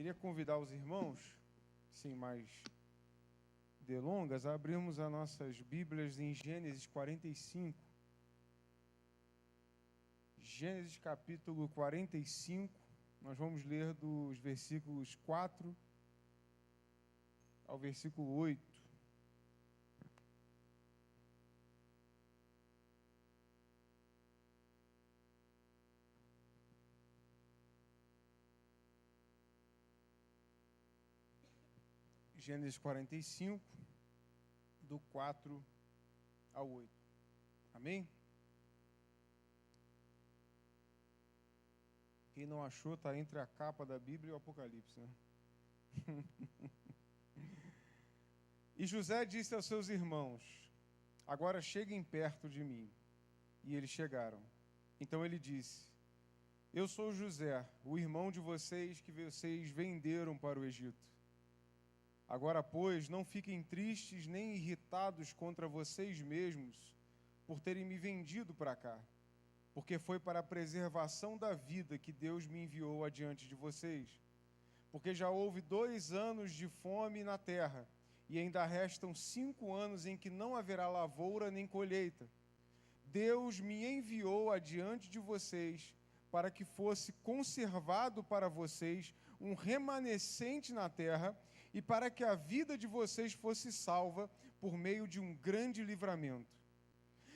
Queria convidar os irmãos, sem mais delongas, a abrirmos as nossas Bíblias em Gênesis 45. Gênesis capítulo 45, nós vamos ler dos versículos 4 ao versículo 8. Gênesis 45, do 4 ao 8. Amém? Quem não achou, está entre a capa da Bíblia e o Apocalipse, né? E José disse aos seus irmãos: agora cheguem perto de mim. E eles chegaram. Então ele disse: eu sou José, o irmão de vocês que vocês venderam para o Egito. Agora, pois, não fiquem tristes nem irritados contra vocês mesmos por terem me vendido para cá, porque foi para a preservação da vida que Deus me enviou adiante de vocês. Porque já houve 2 anos de fome na terra, e ainda restam 5 anos em que não haverá lavoura nem colheita. Deus me enviou adiante de vocês para que fosse conservado para vocês um remanescente na terra, e para que a vida de vocês fosse salva por meio de um grande livramento.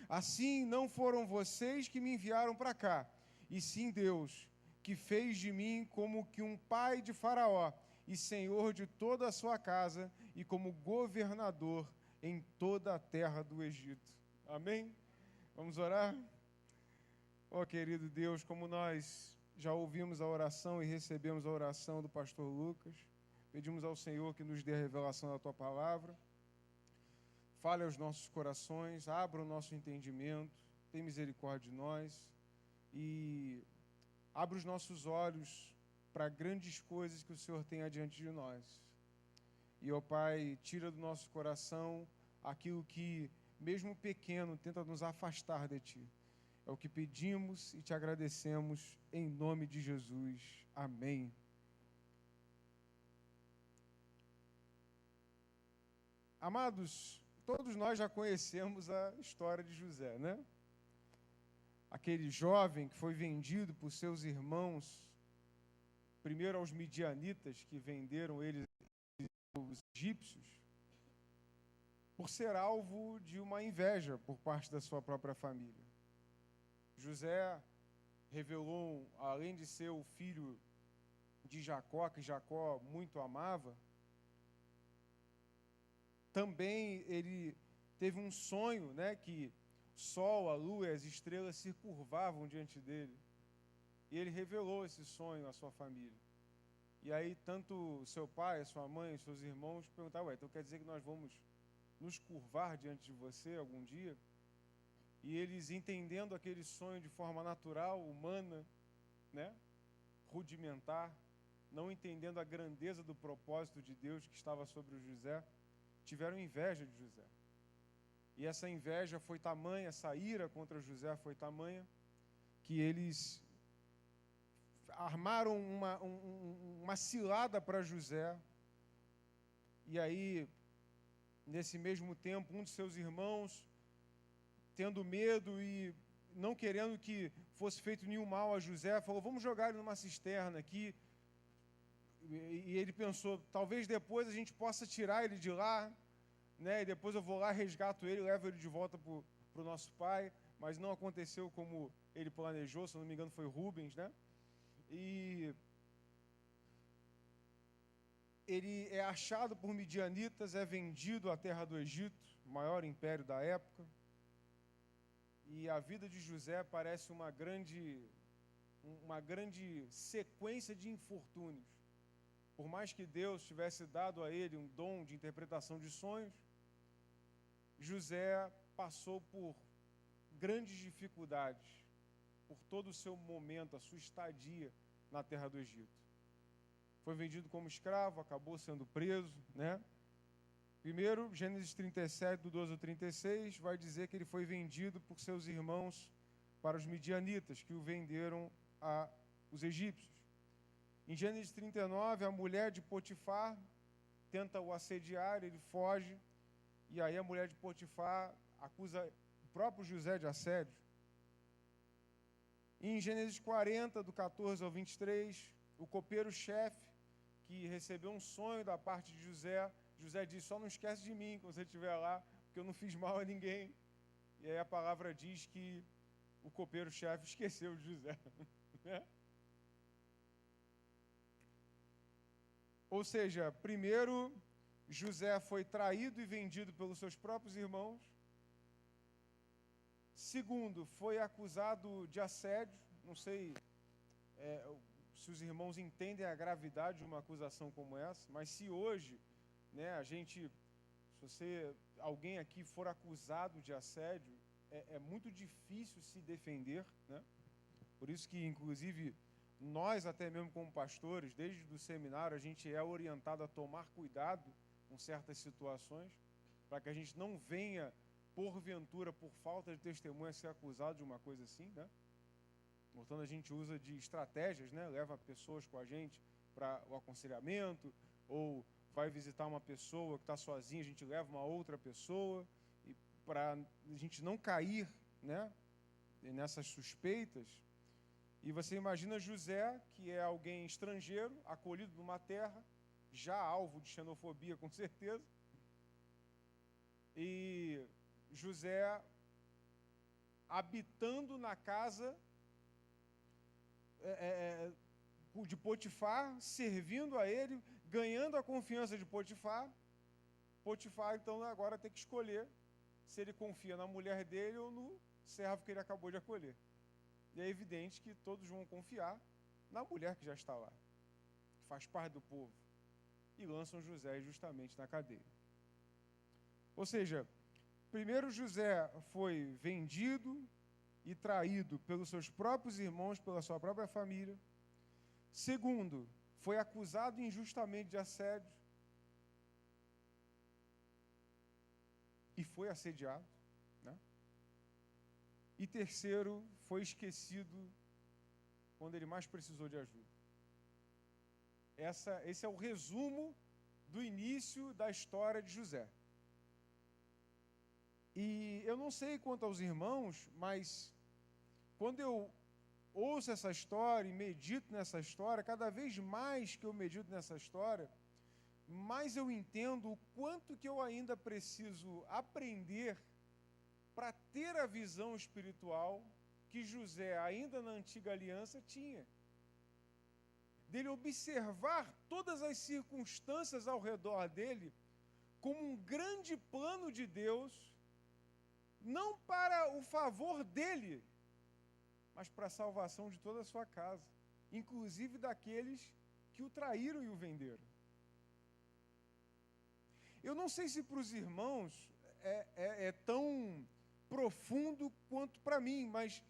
Assim, não foram vocês que me enviaram para cá, e sim Deus, que fez de mim como que um pai de Faraó, e senhor de toda a sua casa, e como governador em toda a terra do Egito. Amém? Vamos orar? Ó querido Deus, como nós já ouvimos a oração e recebemos a oração do pastor Lucas, pedimos ao Senhor que nos dê a revelação da Tua palavra, fale aos nossos corações, abra o nosso entendimento, tenha misericórdia de nós e abra os nossos olhos para grandes coisas que o Senhor tem adiante de nós. E, ó Pai, tira do nosso coração aquilo que, mesmo pequeno, tenta nos afastar de Ti. É o que pedimos e Te agradecemos em nome de Jesus. Amém. Amados, todos nós já conhecemos a história de José, né? Aquele jovem que foi vendido por seus irmãos, primeiro aos midianitas, que venderam eles aos egípcios, por ser alvo de uma inveja por parte da sua própria família. José revelou, além de ser o filho de Jacó, que Jacó muito amava, também ele teve um sonho, né, que o sol, a lua e as estrelas se curvavam diante dele. E ele revelou esse sonho à sua família. E aí, tanto seu pai, a sua mãe, os seus irmãos perguntaram: então quer dizer que nós vamos nos curvar diante de você algum dia? E eles, entendendo aquele sonho de forma natural, humana, né, rudimentar, não entendendo a grandeza do propósito de Deus que estava sobre o José, tiveram inveja de José. E essa inveja foi tamanha, essa ira contra José foi tamanha, que eles armaram uma cilada para José. E aí, nesse mesmo tempo, um de seus irmãos, tendo medo e não querendo que fosse feito nenhum mal a José, falou: vamos jogar ele numa cisterna aqui. E ele pensou: talvez depois a gente possa tirar ele de lá, né? E depois eu vou lá, resgato ele, levo ele de volta para o nosso pai. Mas não aconteceu como ele planejou, se não me engano foi Rubens, né? E ele é achado por midianitas, é vendido à terra do Egito, o maior império da época. E a vida de José parece uma grande sequência de infortúnios. Por mais que Deus tivesse dado a ele um dom de interpretação de sonhos, José passou por grandes dificuldades, por todo o seu momento, a sua estadia na terra do Egito. Foi vendido como escravo, acabou sendo preso, né? Primeiro, Gênesis 37, do 12 ao 36, vai dizer que ele foi vendido por seus irmãos para os midianitas, que o venderam aos egípcios. Em Gênesis 39, a mulher de Potifar tenta o assediar, ele foge, e aí a mulher de Potifar acusa o próprio José de assédio. Em Gênesis 40, do 14 ao 23, o copeiro-chefe, que recebeu um sonho da parte de José, José diz, só não esquece de mim quando você estiver lá, porque eu não fiz mal a ninguém. E aí a palavra diz que o copeiro-chefe esqueceu de José. Né? Ou seja, primeiro, José foi traído e vendido pelos seus próprios irmãos. Segundo, foi acusado de assédio. Não sei se os irmãos entendem a gravidade de uma acusação como essa, mas se hoje, né, alguém aqui for acusado de assédio, é muito difícil se defender, né? Por isso que, inclusive, nós, até mesmo como pastores, desde o seminário, a gente é orientado a tomar cuidado com certas situações, para que a gente não venha, porventura, por falta de testemunha, ser acusado de uma coisa assim, né? Portanto, a gente usa de estratégias, né? Leva pessoas com a gente para o aconselhamento, ou vai visitar uma pessoa que está sozinha, a gente leva uma outra pessoa, e para a gente não cair, né, nessas suspeitas. E você imagina José, que é alguém estrangeiro, acolhido numa terra, já alvo de xenofobia, com certeza. E José habitando na casa de Potifar, servindo a ele, ganhando a confiança de Potifar. Potifar, então, agora tem que escolher se ele confia na mulher dele ou no servo que ele acabou de acolher. E é evidente que todos vão confiar na mulher que já está lá, que faz parte do povo, e lançam José justamente na cadeia. Ou seja, primeiro José foi vendido e traído pelos seus próprios irmãos, pela sua própria família. Segundo, foi acusado injustamente de assédio e foi assediado, né? E terceiro, foi esquecido quando ele mais precisou de ajuda. Esse é o resumo do início da história de José. E eu não sei quanto aos irmãos, mas quando eu ouço essa história e medito nessa história, cada vez mais que eu medito nessa história, mais eu entendo o quanto que eu ainda preciso aprender para ter a visão espiritual que José, ainda na antiga aliança, tinha. Dele observar todas as circunstâncias ao redor dele como um grande plano de Deus, não para o favor dele, mas para a salvação de toda a sua casa, inclusive daqueles que o traíram e o venderam. Eu não sei se para os irmãos é tão profundo quanto para mim, mas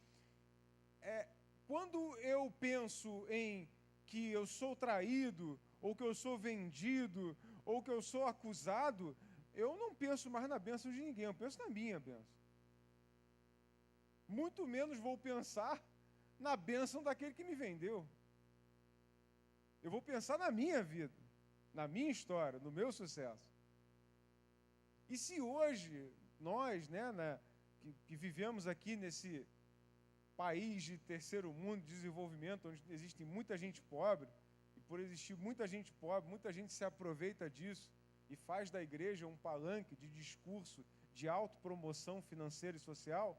quando eu penso em que eu sou traído, ou que eu sou vendido, ou que eu sou acusado, eu não penso mais na bênção de ninguém, eu penso na minha bênção. Muito menos vou pensar na bênção daquele que me vendeu. Eu vou pensar na minha vida, na minha história, no meu sucesso. E se hoje nós, né, que vivemos aqui nesse país de terceiro mundo, de desenvolvimento, onde existe muita gente pobre, e por existir muita gente pobre, muita gente se aproveita disso e faz da igreja um palanque de discurso de autopromoção financeira e social,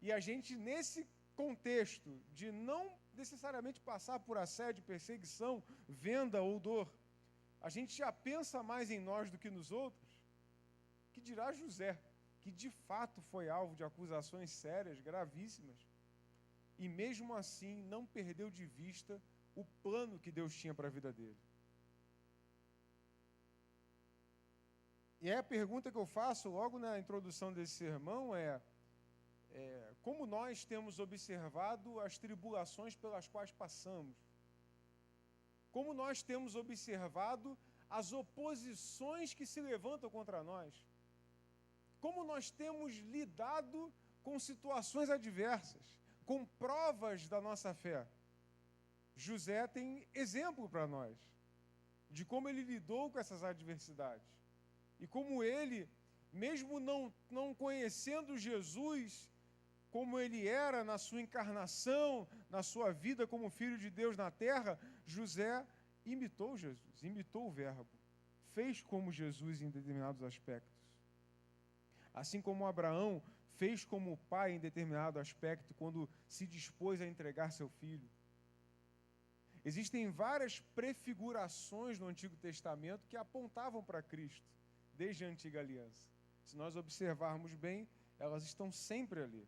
e a gente, nesse contexto de não necessariamente passar por assédio, perseguição, venda ou dor, a gente já pensa mais em nós do que nos outros, que dirá José, que de fato foi alvo de acusações sérias, gravíssimas, e mesmo assim não perdeu de vista o plano que Deus tinha para a vida dele. E aí a pergunta que eu faço logo na introdução desse sermão como nós temos observado as tribulações pelas quais passamos? Como nós temos observado as oposições que se levantam contra nós? Como nós temos lidado com situações adversas, com provas da nossa fé? José tem exemplo para nós de como ele lidou com essas adversidades. E como ele, mesmo não conhecendo Jesus, como ele era na sua encarnação, na sua vida como filho de Deus na terra, José imitou Jesus, imitou o Verbo, fez como Jesus em determinados aspectos. Assim como Abraão fez como pai em determinado aspecto, quando se dispôs a entregar seu filho. Existem várias prefigurações no Antigo Testamento que apontavam para Cristo, desde a Antiga Aliança. Se nós observarmos bem, elas estão sempre ali.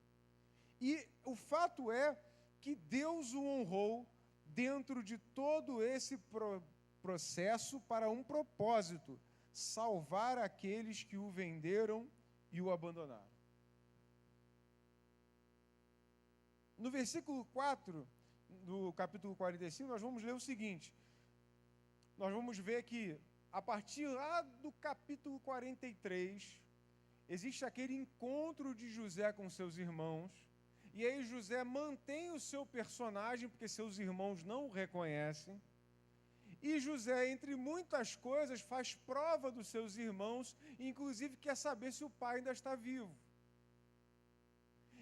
E o fato é que Deus o honrou dentro de todo esse processo para um propósito: salvar aqueles que o venderam e o abandonaram. No versículo 4 do capítulo 45, nós vamos ler o seguinte. Nós vamos ver que, a partir lá do capítulo 43, existe aquele encontro de José com seus irmãos, e aí José mantém o seu personagem, porque seus irmãos não o reconhecem, e José, entre muitas coisas, faz prova dos seus irmãos, inclusive quer saber se o pai ainda está vivo.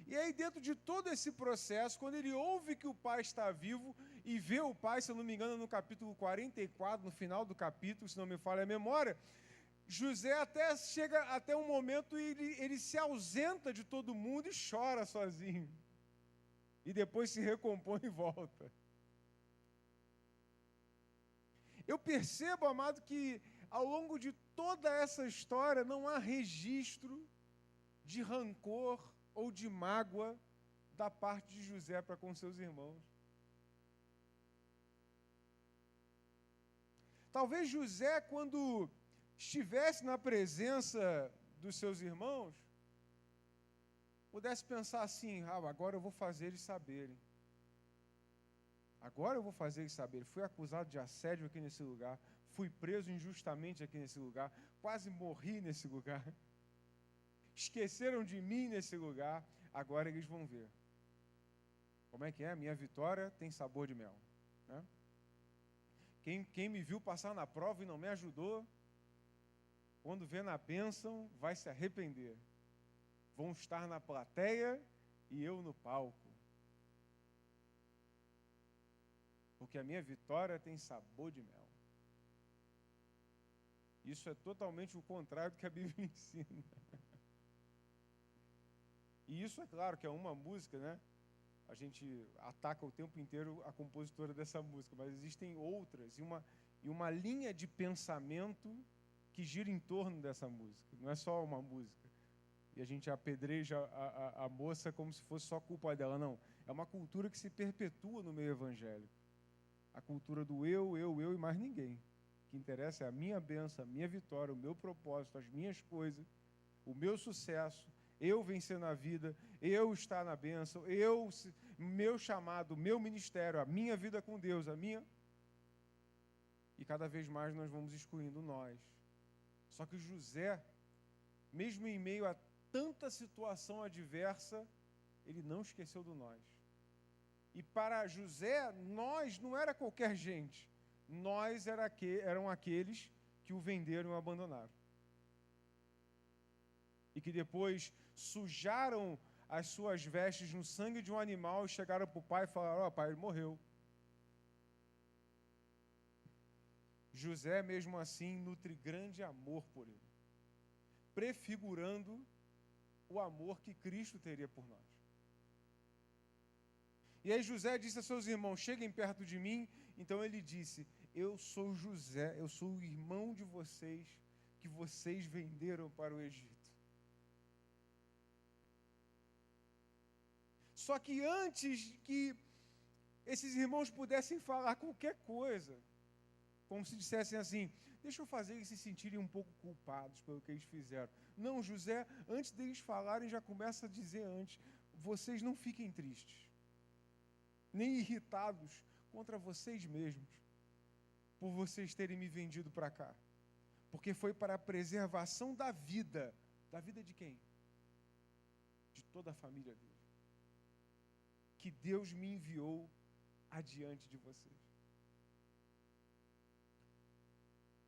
E aí, dentro de todo esse processo, quando ele ouve que o pai está vivo e vê o pai, se eu não me engano, no capítulo 44, no final do capítulo, se não me falha a memória, José até chega até um momento e ele se ausenta de todo mundo e chora sozinho. E depois se recompõe e volta. Eu percebo, amado, que ao longo de toda essa história não há registro de rancor ou de mágoa da parte de José para com seus irmãos. Talvez José, quando estivesse na presença dos seus irmãos, pudesse pensar assim: agora eu vou fazer eles saberem. Agora eu vou fazer eles saberem. Fui acusado de assédio aqui nesse lugar, fui preso injustamente aqui nesse lugar, quase morri nesse lugar. Esqueceram de mim nesse lugar, agora eles vão ver. Como é que é? Minha vitória tem sabor de mel. Né? Quem me viu passar na prova e não me ajudou, quando vê na bênção, vai se arrepender. Vão estar na plateia e eu no palco. Porque a minha vitória tem sabor de mel. Isso é totalmente o contrário do que a Bíblia ensina. E isso é claro que é uma música, né? A gente ataca o tempo inteiro a compositora dessa música, mas existem outras e uma linha de pensamento que gira em torno dessa música. Não é só uma música. E a gente apedreja a moça como se fosse só culpa dela. Não. É uma cultura que se perpetua no meio evangélico. A cultura do eu e mais ninguém. O que interessa é a minha bênção, a minha vitória, o meu propósito, as minhas coisas, o meu sucesso, eu vencer na vida, eu estar na bênção, meu chamado, meu ministério, a minha vida com Deus, a minha... E cada vez mais nós vamos excluindo nós. Só que José, mesmo em meio a tanta situação adversa, ele não esqueceu do nós. E para José, nós não era qualquer gente. Nós eram aqueles que o venderam e o abandonaram. E que depois sujaram as suas vestes no sangue de um animal e chegaram para o pai e falaram: pai, ele morreu. José, mesmo assim, nutre grande amor por ele, prefigurando o amor que Cristo teria por nós. E aí José disse a seus irmãos: cheguem perto de mim. Então ele disse: eu sou José, eu sou o irmão de vocês, que vocês venderam para o Egito. Só que antes que esses irmãos pudessem falar qualquer coisa, como se dissessem assim: deixa eu fazer eles se sentirem um pouco culpados pelo que eles fizeram. Não, José, antes deles falarem, já começa a dizer antes: vocês não fiquem tristes, nem irritados contra vocês mesmos, por vocês terem me vendido para cá. Porque foi para a preservação da vida. Da vida de quem? De toda a família dele. Que Deus me enviou adiante de vocês.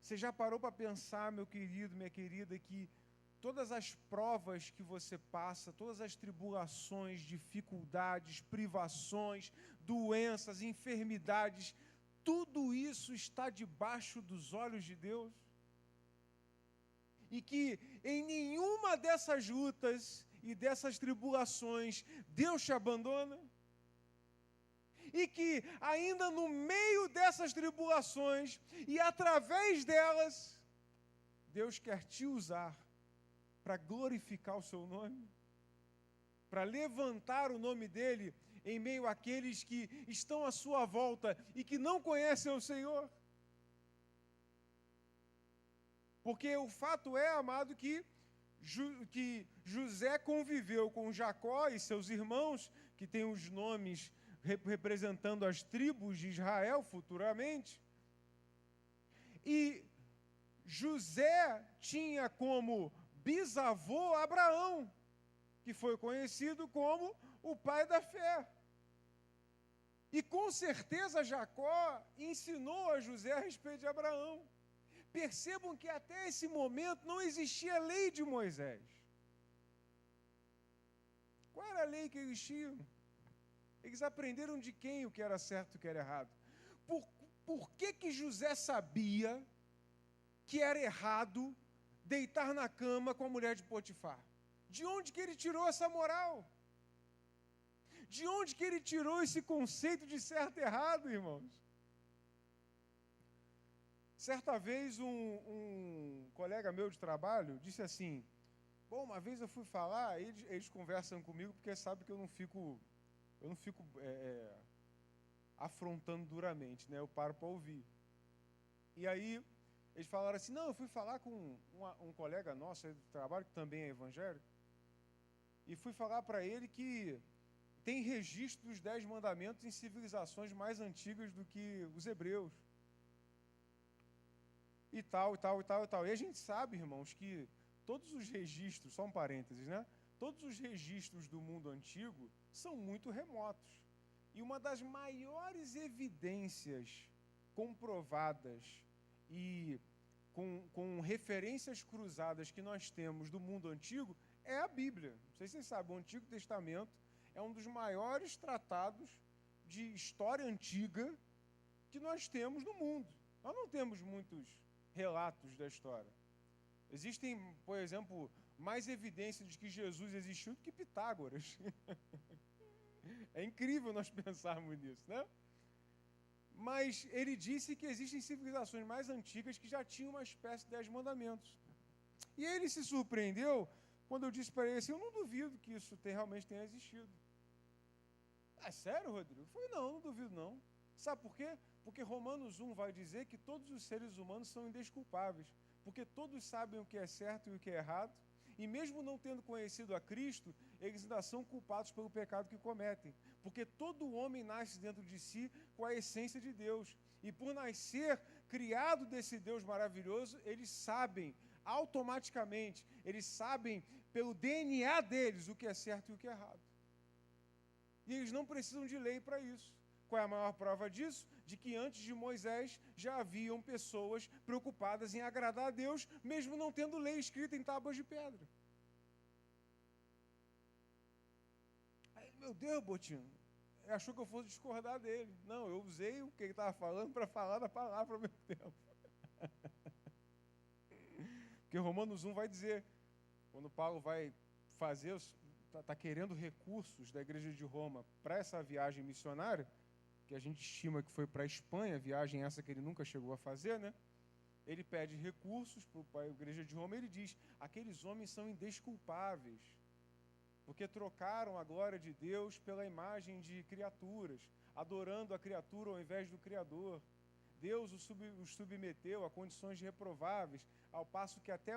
Você já parou para pensar, meu querido, minha querida, que todas as provas que você passa, todas as tribulações, dificuldades, privações, doenças, enfermidades, tudo isso está debaixo dos olhos de Deus? E que em nenhuma dessas lutas e dessas tribulações Deus te abandona? E que ainda no meio dessas tribulações e através delas, Deus quer te usar para glorificar o seu nome, para levantar o nome dele em meio àqueles que estão à sua volta e que não conhecem o Senhor. Porque o fato é, amado, que José conviveu com Jacó e seus irmãos, que têm os nomes representando as tribos de Israel futuramente. E José tinha como bisavô Abraão, que foi conhecido como o pai da fé. E com certeza Jacó ensinou a José a respeito de Abraão. Percebam que até esse momento não existia a lei de Moisés. Qual era a lei que eles tinham? Eles aprenderam de quem o que era certo e o que era errado? Por que José sabia que era errado deitar na cama com a mulher de Potifar? De onde que ele tirou essa moral? De onde que ele tirou esse conceito de certo e errado, irmãos? Certa vez um colega meu de trabalho disse assim, bom, uma vez eu fui falar, eles conversam comigo porque sabem que eu não fico afrontando duramente, né? Eu paro para ouvir. E aí eles falaram assim, não, eu fui falar com um colega nosso aí do trabalho, que também é evangélico, e fui falar para ele que tem registro dos 10 mandamentos em civilizações mais antigas do que os hebreus. E tal. E a gente sabe, irmãos, que todos os registros, só um parênteses, né? Todos os registros do mundo antigo são muito remotos. E uma das maiores evidências comprovadas e com referências cruzadas que nós temos do mundo antigo é a Bíblia. Não sei se vocês sabem, o Antigo Testamento é um dos maiores tratados de história antiga que nós temos no mundo. Nós não temos muitos relatos da história. Existem, por exemplo, mais evidências de que Jesus existiu do que Pitágoras. É incrível nós pensarmos nisso, né? Mas ele disse que existem civilizações mais antigas que já tinham uma espécie de 10 mandamentos. E ele se surpreendeu quando eu disse para ele assim, eu não duvido que isso realmente tenha existido. É sério, Rodrigo? Eu falei, não duvido não. Sabe por quê? Porque Romanos 1 vai dizer que todos os seres humanos são indesculpáveis, porque todos sabem o que é certo e o que é errado, e mesmo não tendo conhecido a Cristo, eles ainda são culpados pelo pecado que cometem, porque todo homem nasce dentro de si com a essência de Deus, e por nascer criado desse Deus maravilhoso, eles sabem automaticamente, eles sabem pelo DNA deles o que é certo e o que é errado. E eles não precisam de lei para isso. Qual é a maior prova disso? De que antes de Moisés já haviam pessoas preocupadas em agradar a Deus, mesmo não tendo lei escrita em tábuas de pedra. Aí, meu Deus, Botino, achou que eu fosse discordar dele. Não, eu usei o que ele estava falando para falar da palavra ao mesmo tempo. Porque Romanos 1 vai dizer, quando Paulo vai fazer, está querendo recursos da igreja de Roma para essa viagem missionária, que a gente estima que foi para a Espanha, viagem essa que ele nunca chegou a fazer, né? Ele pede recursos para a igreja de Roma e ele diz, aqueles homens são indesculpáveis, porque trocaram a glória de Deus pela imagem de criaturas, adorando a criatura ao invés do Criador. Deus os submeteu a condições reprováveis, ao passo que até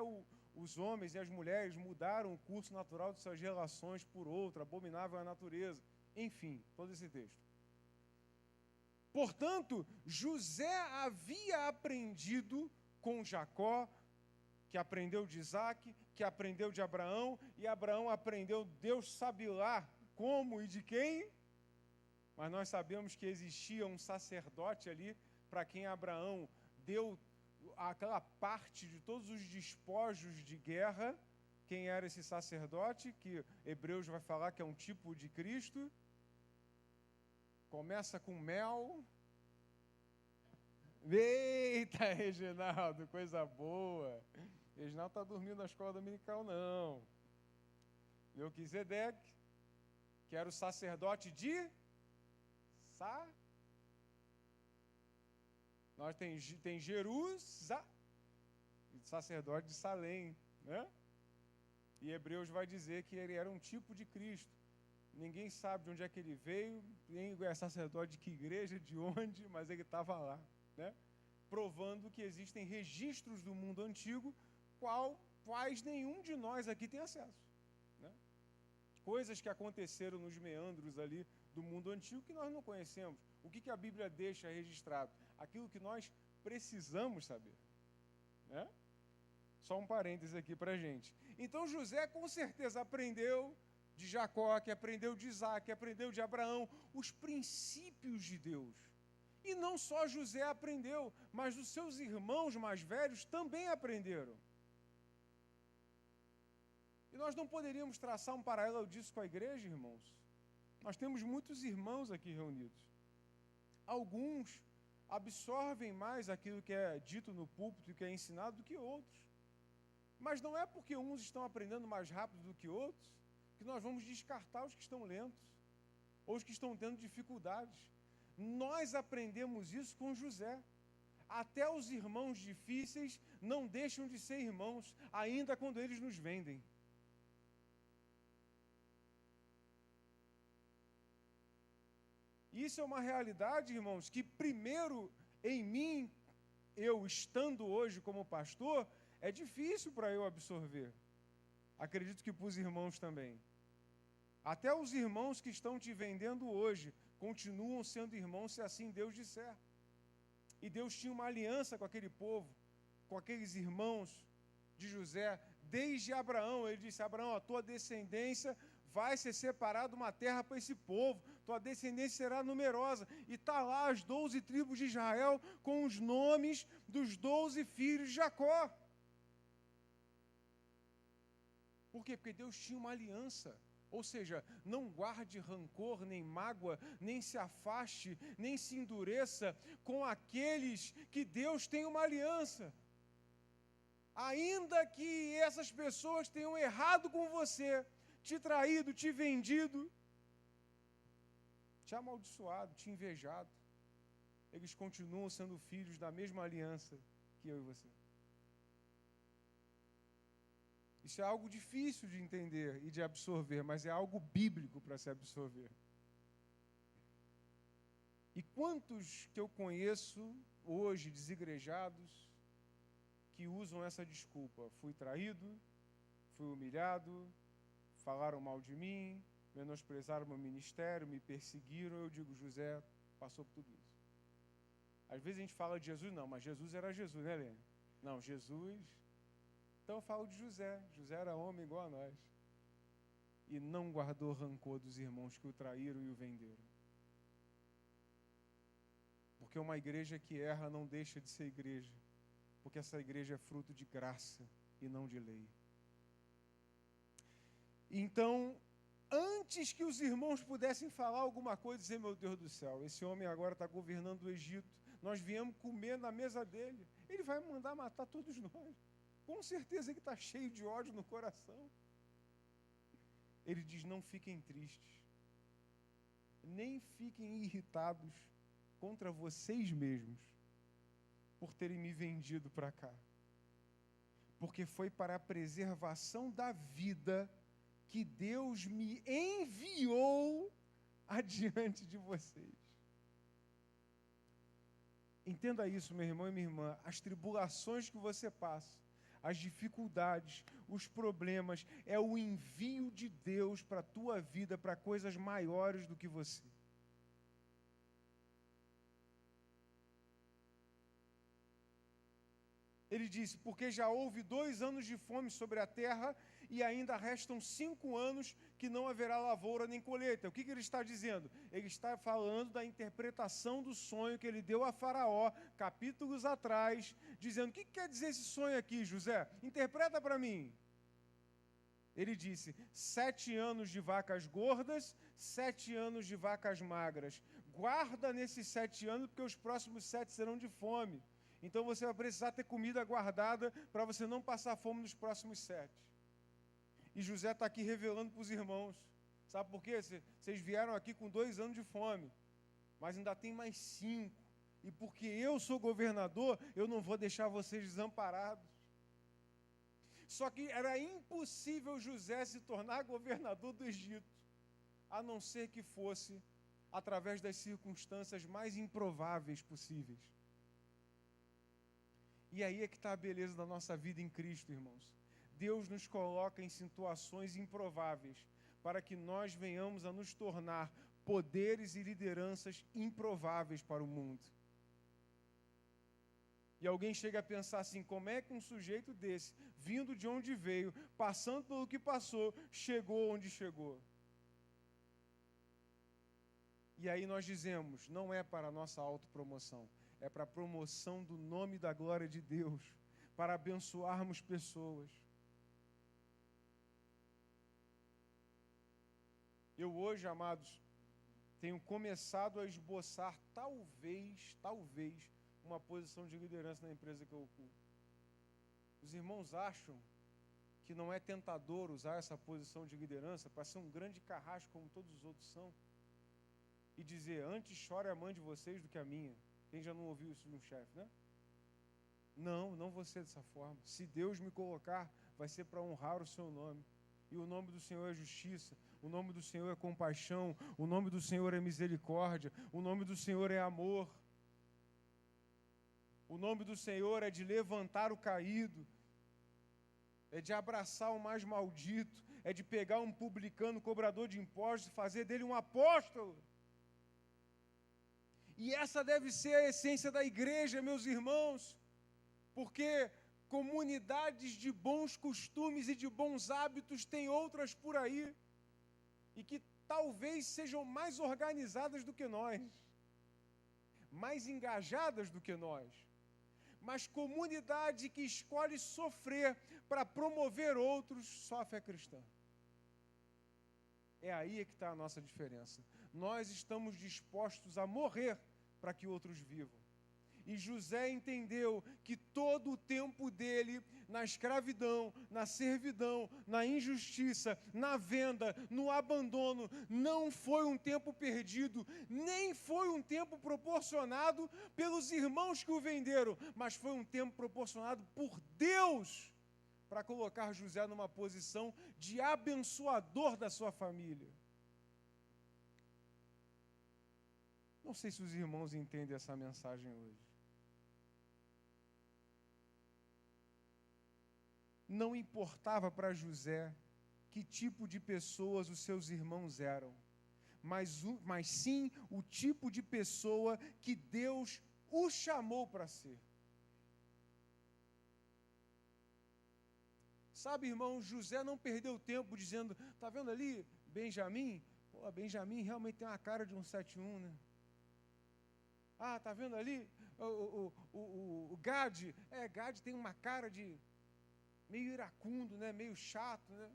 os homens e as mulheres mudaram o curso natural de suas relações por outra, abominável à natureza. Enfim, todo esse texto. Portanto, José havia aprendido com Jacó, que aprendeu de Isaac, que aprendeu de Abraão, e Abraão aprendeu, Deus sabe lá como e de quem? mas nós sabemos que existia um sacerdote ali para quem Abraão deu aquela parte de todos os despojos de guerra. Quem era esse sacerdote? Que Hebreus vai falar que é um tipo de Cristo. Começa com mel. Eita, Reginaldo, coisa boa. Reginaldo está dormindo na escola dominical, não. Melquisedeque, que era o sacerdote de Nós tem Jerusa, sacerdote de Salém, né? E Hebreus vai dizer que ele era um tipo de Cristo. Ninguém sabe de onde é que ele veio, nem é sacerdote de que igreja, de onde, mas ele estava lá, né? Provando que existem registros do mundo antigo, quais nenhum de nós aqui tem acesso, né? Coisas que aconteceram nos meandros ali do mundo antigo que nós não conhecemos. O que a Bíblia deixa registrado? Aquilo que nós precisamos saber, né? Só um parênteses aqui para a gente. Então José com certeza aprendeu de Jacó, que aprendeu de Isaac, que aprendeu de Abraão, os princípios de Deus. E não só José aprendeu, mas os seus irmãos mais velhos também aprenderam. E nós não poderíamos traçar um paralelo disso com a igreja, irmãos? Nós temos muitos irmãos aqui reunidos. Alguns absorvem mais aquilo que é dito no púlpito e que é ensinado do que outros. Mas não é porque uns estão aprendendo mais rápido do que outros que nós vamos descartar os que estão lentos ou os que estão tendo dificuldades. Nós aprendemos isso com José. Até os irmãos difíceis não deixam de ser irmãos, ainda quando eles nos vendem. Isso é uma realidade, irmãos, que primeiro em mim, eu estando hoje como pastor, é difícil para eu absorver. Acredito que para os irmãos também. Até os irmãos que estão te vendendo hoje continuam sendo irmãos se assim Deus disser. E Deus tinha uma aliança com aquele povo, com aqueles irmãos de José, desde Abraão. Ele disse: Abraão, a tua descendência vai ser separada uma terra para esse povo, tua descendência será numerosa. E está lá as 12 tribos de Israel com os nomes dos 12 filhos de Jacó. Por quê? Porque Deus tinha uma aliança. Ou seja, não guarde rancor, nem mágoa, nem se afaste, nem se endureça com aqueles que Deus tem uma aliança. Ainda que essas pessoas tenham errado com você, te traído, te vendido, te amaldiçoado, te invejado, eles continuam sendo filhos da mesma aliança que eu e você. Isso é algo difícil de entender e de absorver, mas é algo bíblico para se absorver. E quantos que eu conheço hoje, desigrejados, que usam essa desculpa? Fui traído, fui humilhado, falaram mal de mim, menosprezaram meu ministério, me perseguiram. Eu digo, José passou por tudo isso. Às vezes a gente fala de Jesus, não, mas Jesus era Jesus, né, Helena? Não, Jesus... Então eu falo de José. José era homem igual a nós. E não guardou rancor dos irmãos que o traíram e o venderam. Porque uma igreja que erra não deixa de ser igreja. Porque essa igreja é fruto de graça e não de lei. Então, antes que os irmãos pudessem falar alguma coisa, dizer, meu Deus do céu, esse homem agora está governando o Egito, nós viemos comer na mesa dele, ele vai mandar matar todos nós. Com certeza ele está cheio de ódio no coração. Ele diz, não fiquem tristes, nem fiquem irritados contra vocês mesmos, por terem me vendido para cá. Porque foi para a preservação da vida que Deus me enviou adiante de vocês. Entenda isso, meu irmão e minha irmã. As tribulações que você passa, as dificuldades, os problemas, é o envio de Deus para a tua vida, para coisas maiores do que você. Ele disse, porque já houve 2 anos de fome sobre a terra e ainda restam 5 anos que não haverá lavoura nem colheita. O que ele está dizendo? Ele está falando da interpretação do sonho que ele deu a Faraó, capítulos atrás, dizendo, o que quer dizer esse sonho aqui, José? Interpreta para mim. Ele disse, 7 anos de vacas gordas, 7 anos de vacas magras. Guarda nesses 7 anos, porque os próximos 7 serão de fome. Então você vai precisar ter comida guardada para você não passar fome nos próximos 7. E José está aqui revelando para os irmãos. Sabe por quê? Vocês vieram aqui com 2 anos de fome, mas ainda tem mais 5. E porque eu sou governador, eu não vou deixar vocês desamparados. Só que era impossível José se tornar governador do Egito, a não ser que fosse através das circunstâncias mais improváveis possíveis. E aí é que está a beleza da nossa vida em Cristo, irmãos. Deus nos coloca em situações improváveis para que nós venhamos a nos tornar poderes e lideranças improváveis para o mundo. E alguém chega a pensar assim, como é que um sujeito desse, vindo de onde veio, passando pelo que passou, chegou onde chegou? E aí nós dizemos, não é para a nossa autopromoção, é para a promoção do nome da glória de Deus, para abençoarmos pessoas. Eu hoje, amados, tenho começado a esboçar talvez, uma posição de liderança na empresa que eu ocupo. Os irmãos acham que não é tentador usar essa posição de liderança para ser um grande carrasco como todos os outros são e dizer, antes chora a mãe de vocês do que a minha. Quem já não ouviu isso de um chefe, né? Não vou ser dessa forma. Se Deus me colocar, vai ser para honrar o seu nome. E o nome do Senhor é justiça, o nome do Senhor é compaixão, o nome do Senhor é misericórdia, o nome do Senhor é amor. O nome do Senhor é de levantar o caído, é de abraçar o mais maldito, é de pegar um publicano, cobrador de impostos, e fazer dele um apóstolo. E essa deve ser a essência da igreja, meus irmãos, porque comunidades de bons costumes e de bons hábitos tem outras por aí, e que talvez sejam mais organizadas do que nós, mais engajadas do que nós. Mas comunidade que escolhe sofrer para promover outros, sofre a cristã. É aí que está a nossa diferença. Nós estamos dispostos a morrer para que outros vivam. E José entendeu que todo o tempo dele, na escravidão, na servidão, na injustiça, na venda, no abandono, não foi um tempo perdido, nem foi um tempo proporcionado pelos irmãos que o venderam, mas foi um tempo proporcionado por Deus para colocar José numa posição de abençoador da sua família. Não sei se os irmãos entendem essa mensagem hoje. Não importava para José que tipo de pessoas os seus irmãos eram, mas sim o tipo de pessoa que Deus o chamou para ser. Sabe, irmão, José não perdeu tempo dizendo, está vendo ali, Benjamim? Pô, Benjamim realmente tem uma cara de um 7-1, né? Ah, está vendo ali? O Gade, Gade tem uma cara de meio iracundo, né? Meio chato, né?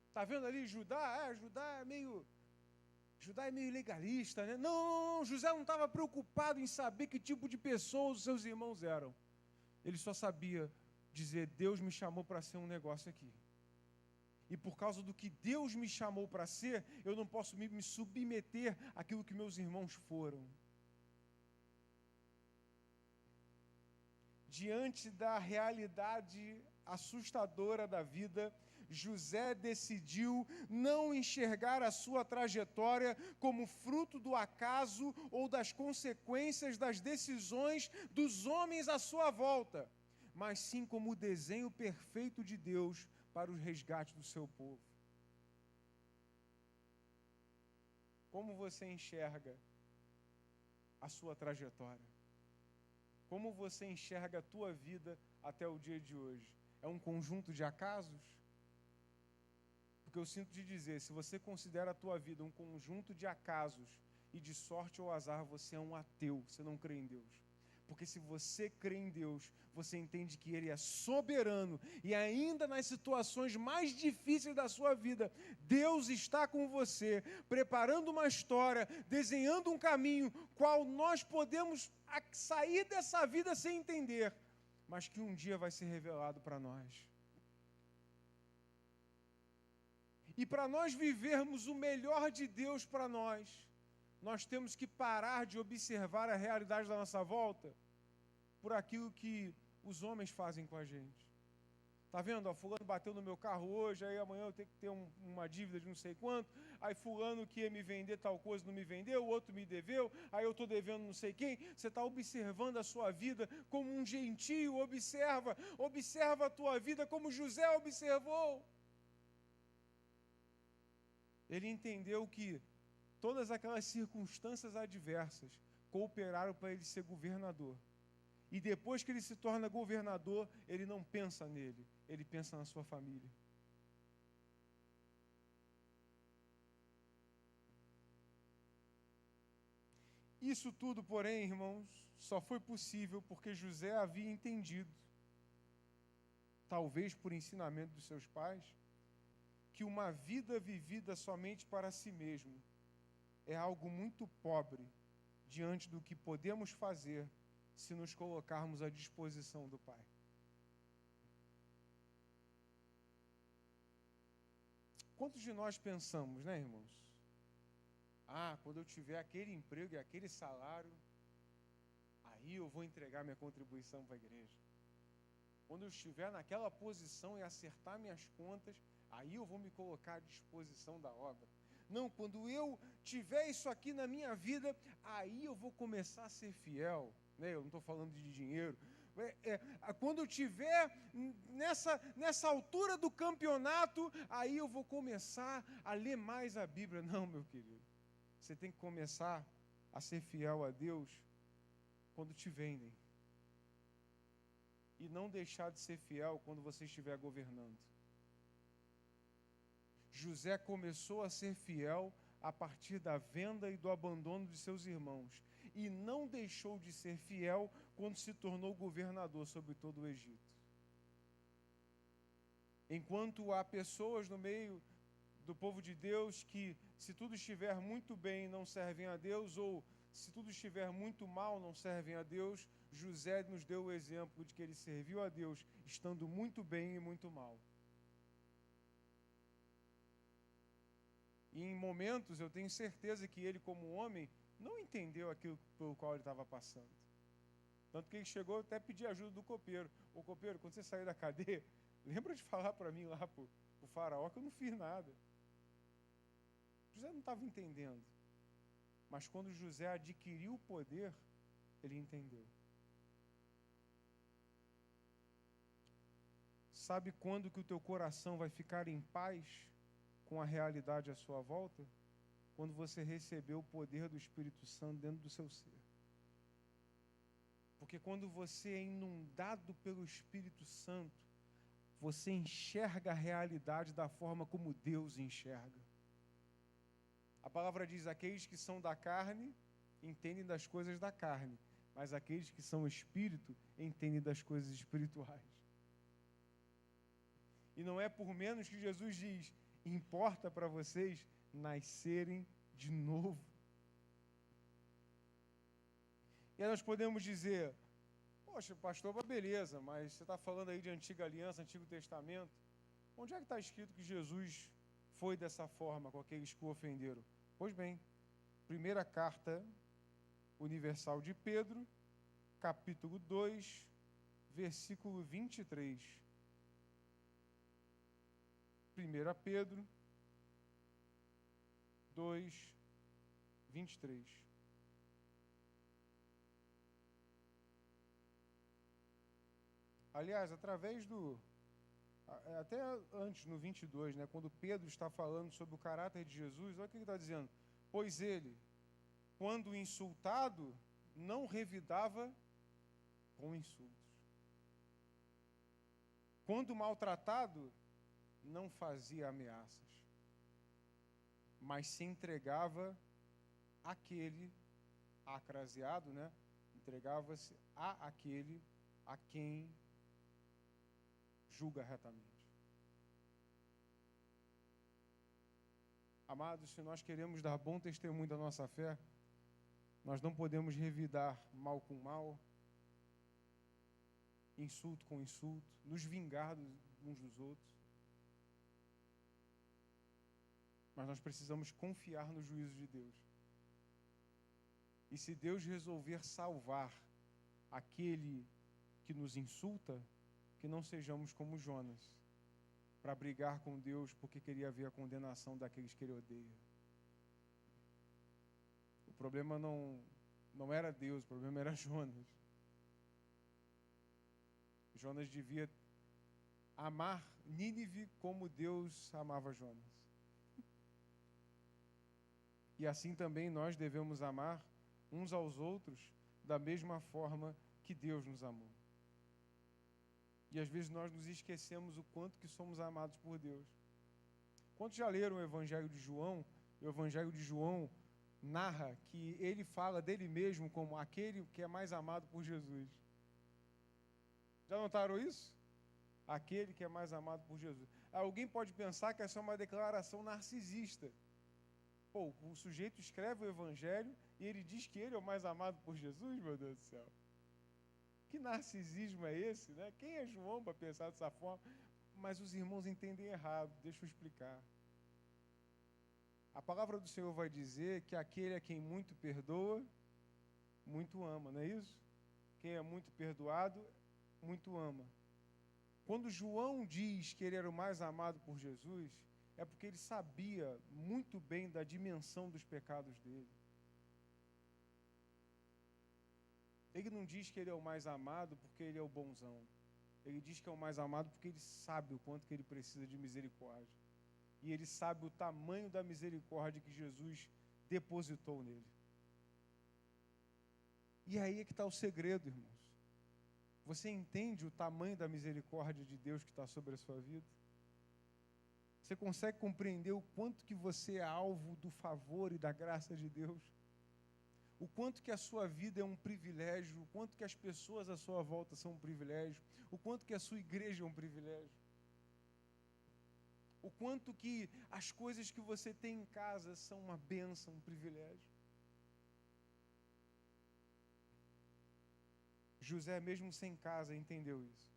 Está vendo ali Judá? Judá é meio legalista, né? Não, José não estava preocupado em saber que tipo de pessoas os seus irmãos eram. Ele só sabia dizer, Deus me chamou para ser um negócio aqui. E por causa do que Deus me chamou para ser, eu não posso me submeter àquilo que meus irmãos foram. Diante da realidade assustadora da vida, José decidiu não enxergar a sua trajetória como fruto do acaso ou das consequências das decisões dos homens à sua volta, mas sim como o desenho perfeito de Deus para o resgate do seu povo. Como você enxerga a sua trajetória? Como você enxerga a tua vida até o dia de hoje? É um conjunto de acasos? Porque eu sinto te dizer, se você considera a tua vida um conjunto de acasos e de sorte ou azar, você é um ateu, você não crê em Deus. Porque se você crê em Deus, você entende que Ele é soberano e ainda nas situações mais difíceis da sua vida, Deus está com você, preparando uma história, desenhando um caminho, qual nós podemos sair dessa vida sem entender, mas que um dia vai ser revelado para nós. E para nós vivermos o melhor de Deus para nós temos que parar de observar a realidade da nossa volta por aquilo que os homens fazem com a gente. Tá vendo? Fulano bateu no meu carro hoje, aí amanhã eu tenho que ter uma dívida de não sei quanto, aí fulano que ia me vender tal coisa não me vendeu, o outro me deveu, aí eu estou devendo não sei quem. Você está observando a sua vida como um gentio, observa a tua vida como José observou. Ele entendeu que todas aquelas circunstâncias adversas cooperaram para ele ser governador. E depois que ele se torna governador, ele não pensa nele, ele pensa na sua família. Isso tudo, porém, irmãos, só foi possível porque José havia entendido, talvez por ensinamento dos seus pais, que uma vida vivida somente para si mesmo é algo muito pobre diante do que podemos fazer se nos colocarmos à disposição do Pai. Quantos de nós pensamos, né, irmãos? Quando eu tiver aquele emprego e aquele salário, aí eu vou entregar minha contribuição para a igreja. Quando eu estiver naquela posição e acertar minhas contas, aí eu vou me colocar à disposição da obra. Não, quando eu tiver isso aqui na minha vida, aí eu vou começar a ser fiel. Eu não estou falando de dinheiro. Quando eu estiver nessa altura do campeonato, aí eu vou começar a ler mais a Bíblia. Não, meu querido. Você tem que começar a ser fiel a Deus quando te vendem. E não deixar de ser fiel quando você estiver governando. José começou a ser fiel a partir da venda e do abandono de seus irmãos. E não deixou de ser fiel quando se tornou governador sobre todo o Egito. Enquanto há pessoas no meio do povo de Deus que, se tudo estiver muito bem, não servem a Deus, ou se tudo estiver muito mal, não servem a Deus, José nos deu o exemplo de que ele serviu a Deus, estando muito bem e muito mal. E em momentos, eu tenho certeza que ele, como homem, não entendeu aquilo pelo qual ele estava passando. Tanto que ele chegou até a pedir ajuda do copeiro. Ô copeiro, quando você sair da cadeia, lembra de falar para mim lá pro faraó que eu não fiz nada. José não estava entendendo. Mas quando José adquiriu o poder, ele entendeu. Sabe quando que o teu coração vai ficar em paz com a realidade à sua volta? Quando você recebeu o poder do Espírito Santo dentro do seu ser. Porque quando você é inundado pelo Espírito Santo, você enxerga a realidade da forma como Deus enxerga. A palavra diz, aqueles que são da carne, entendem das coisas da carne, mas aqueles que são espírito, entendem das coisas espirituais. E não é por menos que Jesus diz, importa para vocês nascerem de novo. E aí nós podemos dizer, poxa, pastor, beleza, mas você está falando aí de antiga aliança, Antigo Testamento. Onde é que está escrito que Jesus foi dessa forma com aqueles que o ofenderam? Pois bem, primeira carta universal de Pedro, capítulo 2, versículo 23. 1 Pedro 2, 23. Aliás, através até antes, no 22, né, quando Pedro está falando sobre o caráter de Jesus, olha o que ele está dizendo. Pois ele, quando insultado, não revidava com insultos. Quando maltratado, não fazia ameaças, mas se entregava àquele acraseado, né? Entregava-se àquele a quem julga retamente. Amados, se nós queremos dar bom testemunho da nossa fé, nós não podemos revidar mal com mal, insulto com insulto, nos vingar uns dos outros. Mas nós precisamos confiar no juízo de Deus. E se Deus resolver salvar aquele que nos insulta, que não sejamos como Jonas, para brigar com Deus porque queria ver a condenação daqueles que ele odeia. O problema não era Deus, o problema era Jonas. Jonas devia amar Nínive como Deus amava Jonas. E assim também nós devemos amar uns aos outros da mesma forma que Deus nos amou. E às vezes nós nos esquecemos o quanto que somos amados por Deus. Quantos já leram o Evangelho de João? O Evangelho de João narra que ele fala dele mesmo como aquele que é mais amado por Jesus. Já notaram isso? Aquele que é mais amado por Jesus. Alguém pode pensar que essa é uma declaração narcisista. Pô, o sujeito escreve o Evangelho e ele diz que ele é o mais amado por Jesus, meu Deus do céu. Que narcisismo é esse, né? Quem é João para pensar dessa forma? Mas os irmãos entendem errado, deixa eu explicar. A palavra do Senhor vai dizer que aquele a quem muito perdoa, muito ama, não é isso? Quem é muito perdoado, muito ama. Quando João diz que ele era o mais amado por Jesus, é porque ele sabia muito bem da dimensão dos pecados dele. Ele não diz que ele é o mais amado porque ele é o bonzão. Ele diz que é o mais amado porque ele sabe o quanto que ele precisa de misericórdia. E ele sabe o tamanho da misericórdia que Jesus depositou nele. E aí é que está o segredo, irmãos. Você entende o tamanho da misericórdia de Deus que está sobre a sua vida? Você consegue compreender o quanto que você é alvo do favor e da graça de Deus? O quanto que a sua vida é um privilégio, o quanto que as pessoas à sua volta são um privilégio, o quanto que a sua igreja é um privilégio, o quanto que as coisas que você tem em casa são uma bênção, um privilégio. José, mesmo sem casa, entendeu isso.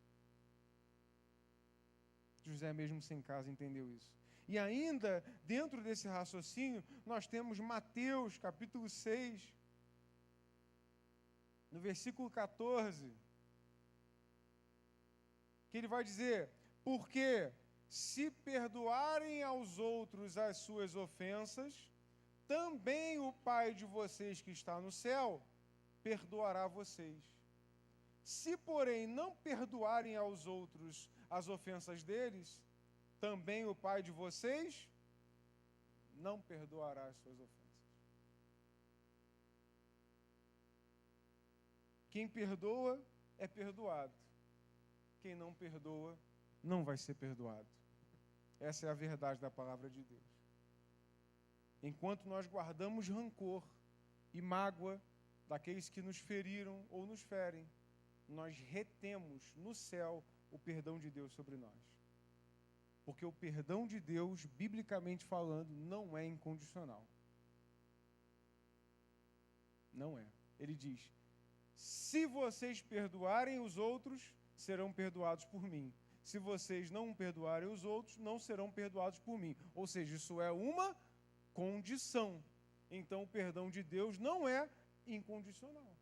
José, mesmo sem casa, entendeu isso. E ainda, dentro desse raciocínio, nós temos Mateus, capítulo 6, no versículo 14, que ele vai dizer: porque se perdoarem aos outros as suas ofensas, também o Pai de vocês que está no céu perdoará vocês. Se, porém, não perdoarem aos outros as ofensas deles, também o Pai de vocês não perdoará as suas ofensas. Quem perdoa é perdoado. Quem não perdoa não vai ser perdoado. Essa é a verdade da palavra de Deus. Enquanto nós guardamos rancor e mágoa daqueles que nos feriram ou nos ferem, nós retemos no céu o perdão de Deus sobre nós. Porque o perdão de Deus, biblicamente falando, não é incondicional. Não é. Ele diz: se vocês perdoarem os outros, serão perdoados por mim. Se vocês não perdoarem os outros, não serão perdoados por mim. Ou seja, isso é uma condição. Então, o perdão de Deus não é incondicional.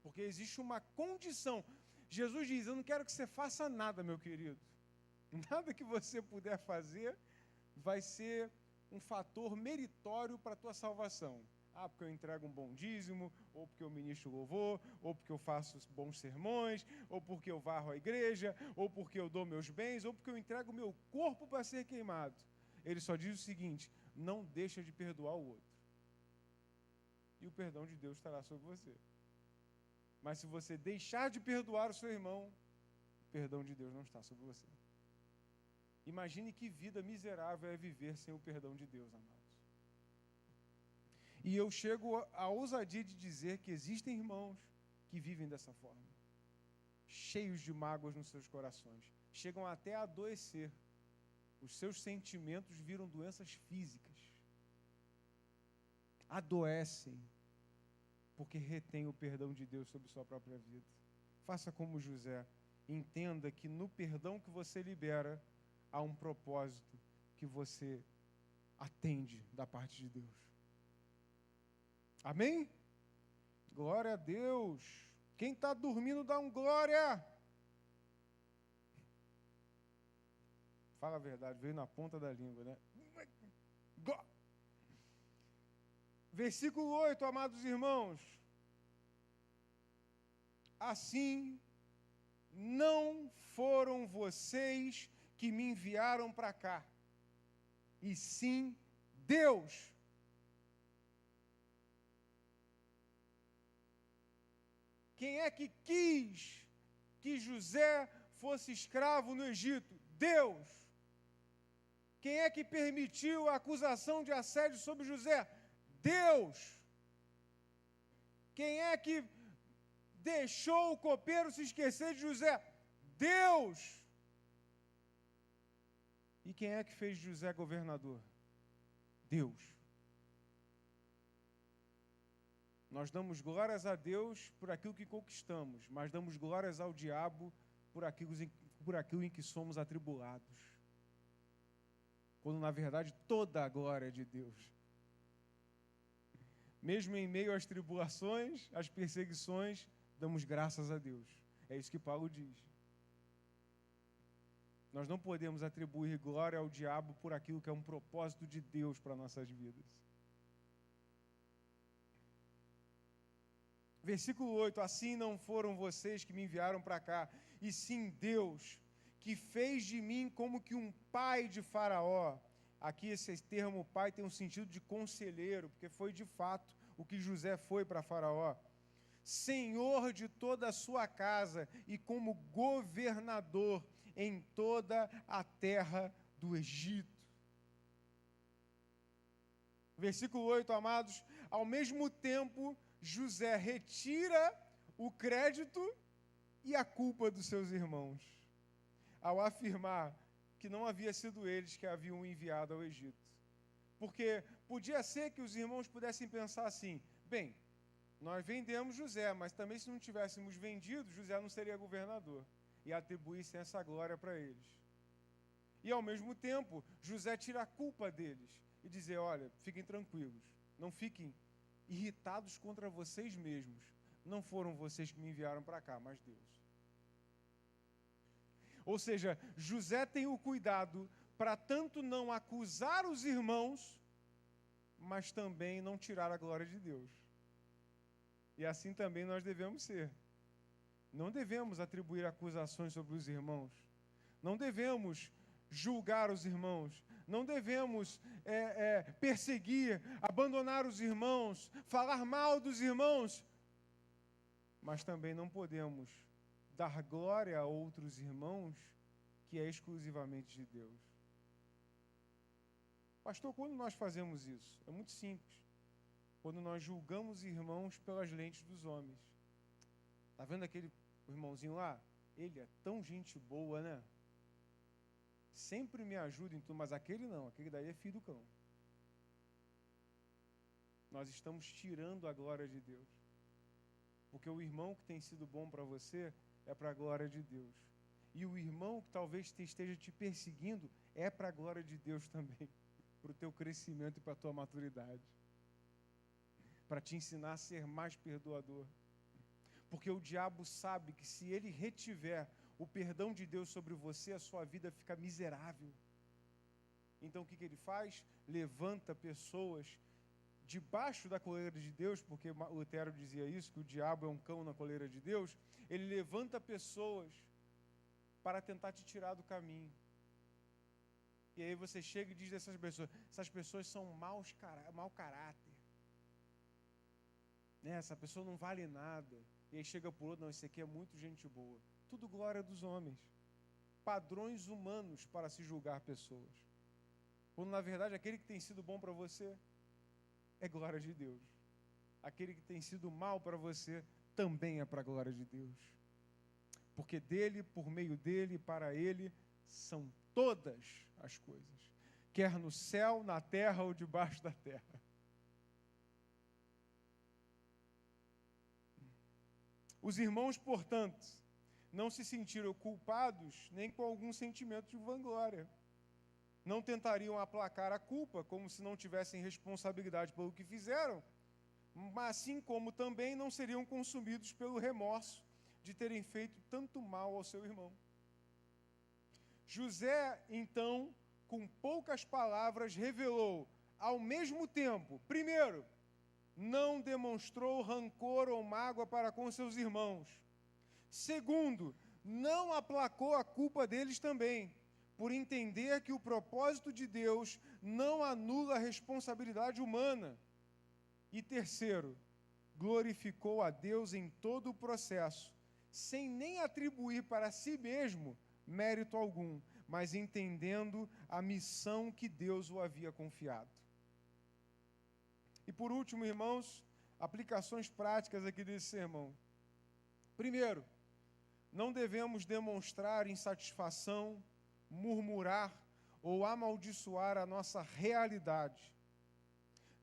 Porque existe uma condição. Jesus diz: eu não quero que você faça nada, meu querido. Nada que você puder fazer vai ser um fator meritório para a tua salvação. Ah, porque eu entrego um bom dízimo, ou porque eu ministro louvor, ou porque eu faço bons sermões, ou porque eu varro a igreja, ou porque eu dou meus bens, ou porque eu entrego o meu corpo para ser queimado. Ele só diz o seguinte: não deixa de perdoar o outro. E o perdão de Deus estará sobre você. Mas se você deixar de perdoar o seu irmão, o perdão de Deus não está sobre você. Imagine que vida miserável é viver sem o perdão de Deus, amados. E eu chego à ousadia de dizer que existem irmãos que vivem dessa forma, cheios de mágoas nos seus corações, chegam até a adoecer. Os seus sentimentos viram doenças físicas. Adoecem porque retém o perdão de Deus sobre sua própria vida. Faça como José. Entenda que no perdão que você libera, há um propósito que você atende da parte de Deus. Amém? Glória a Deus. Quem está dormindo, dá um glória. Fala a verdade, veio na ponta da língua, né? Versículo 8, amados irmãos. Assim, não foram vocês que me enviaram para cá, e sim Deus. Quem é que quis que José fosse escravo no Egito? Deus. Quem é que permitiu a acusação de assédio sobre José? Deus. Quem é que deixou o copeiro se esquecer de José? Deus. E quem é que fez José governador? Deus. Nós damos glórias a Deus por aquilo que conquistamos, mas damos glórias ao diabo por aquilo em que somos atribulados. Quando, na verdade, toda a glória é de Deus. Mesmo em meio às tribulações, às perseguições, damos graças a Deus. É isso que Paulo diz. Nós não podemos atribuir glória ao diabo por aquilo que é um propósito de Deus para nossas vidas. Versículo 8, assim não foram vocês que me enviaram para cá, e sim Deus, que fez de mim como que um pai de Faraó. Aqui esse termo pai tem um sentido de conselheiro, porque foi de fato o que José foi para Faraó. Senhor de toda a sua casa e como governador em toda a terra do Egito. Versículo 8, amados, ao mesmo tempo, José retira o crédito e a culpa dos seus irmãos, ao afirmar que não havia sido eles que haviam enviado ao Egito. Porque podia ser que os irmãos pudessem pensar assim, bem, nós vendemos José, mas também se não tivéssemos vendido, José não seria governador, e atribuíssem essa glória para eles. E ao mesmo tempo, José tira a culpa deles e dizer, olha, fiquem tranquilos, não fiquem irritados contra vocês mesmos. Não foram vocês que me enviaram para cá, mas Deus. Ou seja, José tem o cuidado para tanto não acusar os irmãos, mas também não tirar a glória de Deus. E assim também nós devemos ser. Não devemos atribuir acusações sobre os irmãos. Não devemos julgar os irmãos. Não devemos perseguir, abandonar os irmãos, falar mal dos irmãos. Mas também não podemos dar glória a outros irmãos que é exclusivamente de Deus. Pastor, quando nós fazemos isso? É muito simples. Quando nós julgamos irmãos pelas lentes dos homens. Está vendo aquele irmãozinho lá? Ele é tão gente boa, né? Sempre me ajuda em tudo, mas aquele não, aquele daí é filho do cão. Nós estamos tirando a glória de Deus. Porque o irmão que tem sido bom para você é para a glória de Deus. E o irmão que talvez esteja te perseguindo é para a glória de Deus também. Para o teu crescimento e para a tua maturidade. Para te ensinar a ser mais perdoador. Porque o diabo sabe que se ele retiver o perdão de Deus sobre você, a sua vida fica miserável. Então o que ele faz? Levanta pessoas debaixo da coleira de Deus, porque Lutero dizia isso, que o diabo é um cão na coleira de Deus. Ele levanta pessoas para tentar te tirar do caminho. E aí você chega e diz dessas pessoas, essas pessoas são mau caráter. né? Essa pessoa não vale nada. E aí chega por outro, não, esse aqui é muito gente boa. Tudo glória dos homens. Padrões humanos para se julgar pessoas. Quando, na verdade, aquele que tem sido bom para você é glória de Deus. Aquele que tem sido mal para você também é para a glória de Deus. Porque dele, por meio dele, para ele, são todas as coisas. Quer no céu, na terra ou debaixo da terra. Os irmãos, portanto, não se sentiram culpados nem com algum sentimento de vanglória. Não tentariam aplacar a culpa, como se não tivessem responsabilidade pelo que fizeram, mas assim como também não seriam consumidos pelo remorso de terem feito tanto mal ao seu irmão. José, então, com poucas palavras, revelou, ao mesmo tempo, primeiro, não demonstrou rancor ou mágoa para com seus irmãos. Segundo, não aplacou a culpa deles também, por entender que o propósito de Deus não anula a responsabilidade humana. E terceiro, glorificou a Deus em todo o processo, sem nem atribuir para si mesmo mérito algum, mas entendendo a missão que Deus o havia confiado. E por último, irmãos, aplicações práticas aqui desse sermão. Primeiro, não devemos demonstrar insatisfação, murmurar ou amaldiçoar a nossa realidade.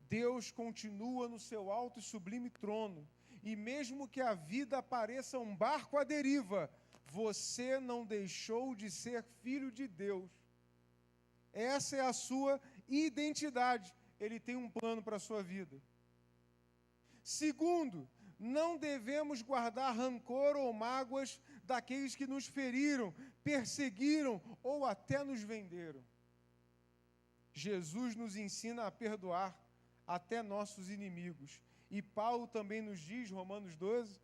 Deus continua no seu alto e sublime trono, e mesmo que a vida pareça um barco à deriva, você não deixou de ser filho de Deus. Essa é a sua identidade. Ele tem um plano para a sua vida. Segundo, não devemos guardar rancor ou mágoas daqueles que nos feriram, perseguiram ou até nos venderam. Jesus nos ensina a perdoar até nossos inimigos. E Paulo também nos diz, Romanos 12,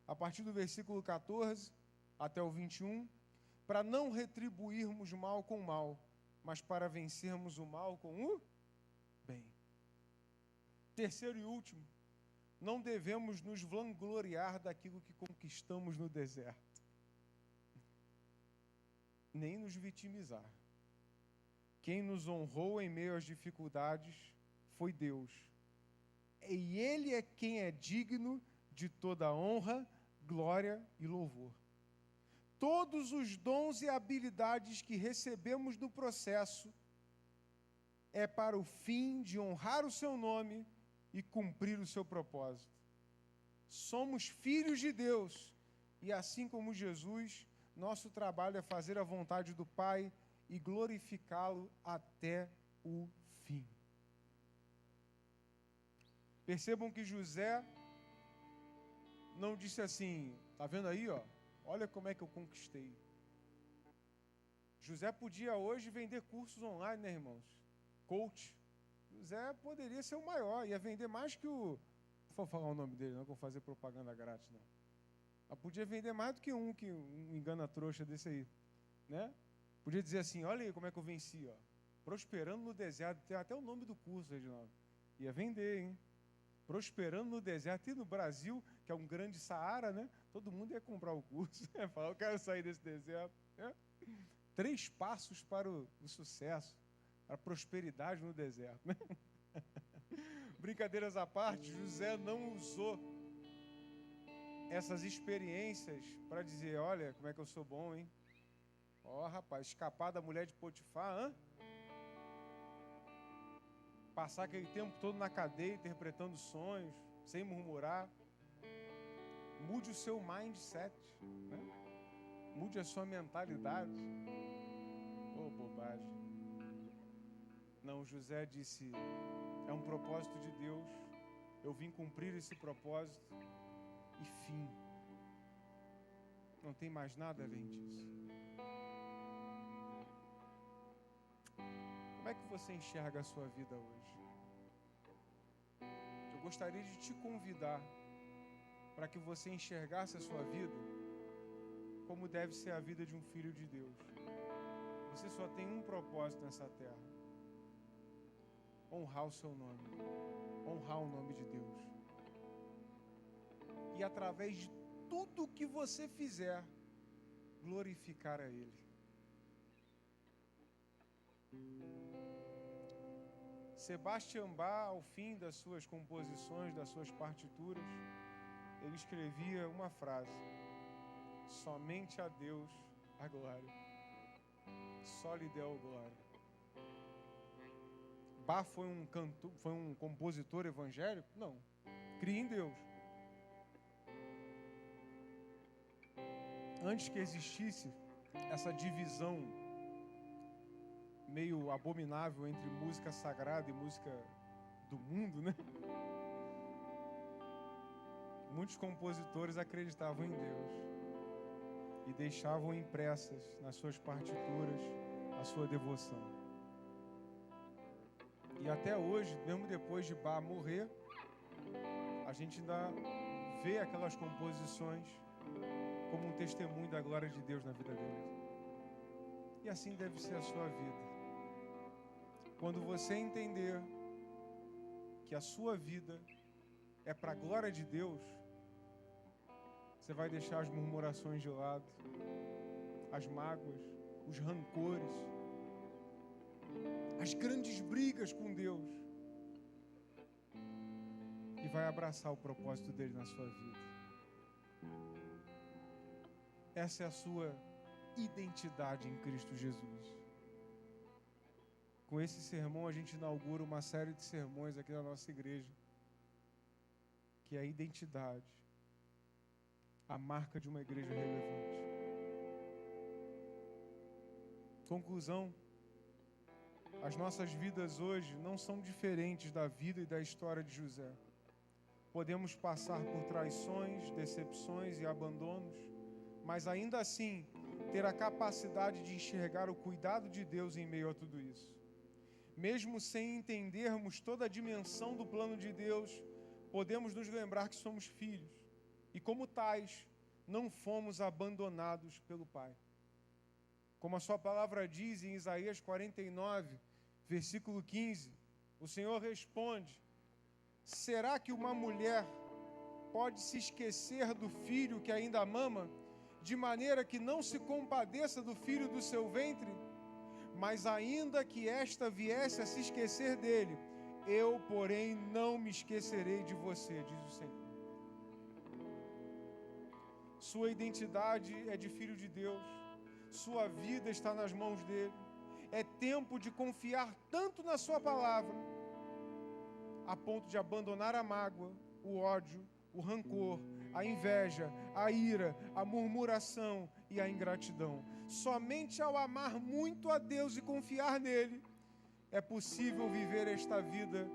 a partir do versículo 14 até o 21, para não retribuirmos mal com mal, mas para vencermos o mal com o bem. Terceiro e último, não devemos nos vangloriar daquilo que conquistamos no deserto, nem nos vitimizar. Quem nos honrou em meio às dificuldades foi Deus. E Ele é quem é digno de toda honra, glória e louvor. Todos os dons e habilidades que recebemos no processo é para o fim de honrar o seu nome e cumprir o seu propósito. Somos filhos de Deus e, assim como Jesus, nosso trabalho é fazer a vontade do Pai e glorificá-lo até o fim. Percebam que José não disse assim, tá vendo aí, ó? Olha como é que eu conquistei. José podia hoje vender cursos online, né, irmãos? Coach. José poderia ser o maior, ia vender mais que o... Não vou falar o nome dele, não vou fazer propaganda grátis, não. Mas podia vender mais do que um engana-trouxa desse aí, né? Podia dizer assim, olha aí como é que eu venci, ó. Prosperando no deserto, tem até o nome do curso, Reginaldo. Ia vender, hein? Prosperando no deserto. E no Brasil, que é um grande Saara, né? Todo mundo ia comprar o curso. Falar, eu quero sair desse deserto. 3 passos para o sucesso, para a prosperidade no deserto. Né? Brincadeiras à parte, José não usou essas experiências para dizer, olha, como é que eu sou bom, hein? Ó, rapaz, escapar da mulher de Potifar, passar aquele tempo todo na cadeia, interpretando sonhos, sem murmurar. Mude o seu mindset, né? Mude a sua mentalidade. Oh, bobagem. Não, José disse, é um propósito de Deus, eu vim cumprir esse propósito e fim. Não tem mais nada além disso. Como é que você enxerga a sua vida hoje? Eu gostaria de te convidar para que você enxergasse a sua vida como deve ser a vida de um filho de Deus. Você só tem um propósito nessa terra: honrar o seu nome, honrar o nome de Deus. e através de tudo que você fizer, glorificar a Ele. Sebastian Bach, ao fim das suas composições, das suas partituras, ele escrevia uma frase: somente a Deus a glória, só lhe deu glória. Bach foi um compositor evangélico? Não, cria em Deus. Antes que existisse essa divisão meio abominável entre música sagrada e música do mundo, né? Muitos compositores acreditavam em Deus e deixavam impressas nas suas partituras a sua devoção. E até hoje, mesmo depois de Bach morrer, a gente ainda vê aquelas composições como um testemunho da glória de Deus na vida dele. E assim deve ser a sua vida. Quando você entender que a sua vida é para a glória de Deus, você vai deixar as murmurações de lado, as mágoas, os rancores, as grandes brigas com Deus, e vai abraçar o propósito dele na sua vida. Essa é a sua identidade em Cristo Jesus. Com esse sermão a gente inaugura uma série de sermões aqui na nossa igreja, que é a identidade, a marca de uma igreja relevante. Conclusão: as nossas vidas hoje não são diferentes da vida e da história de José. Podemos passar por traições, decepções e abandonos, mas ainda assim ter a capacidade de enxergar o cuidado de Deus em meio a tudo isso. Mesmo sem entendermos toda a dimensão do plano de Deus, podemos nos lembrar que somos filhos e, como tais, não fomos abandonados pelo Pai. Como a sua palavra diz em Isaías 49, versículo 15, o Senhor responde: será que uma mulher pode se esquecer do filho que ainda mama, de maneira que não se compadeça do filho do seu ventre? Mas ainda que esta viesse a se esquecer dele, eu, porém, não me esquecerei de você, diz o Senhor. Sua identidade é de filho de Deus, sua vida está nas mãos dele. É tempo de confiar tanto na sua palavra, a ponto de abandonar a mágoa, o ódio, o rancor, a inveja, a ira, a murmuração e a ingratidão. Somente ao amar muito a Deus e confiar nele, é possível viver esta vida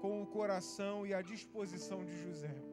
com o coração e a disposição de José.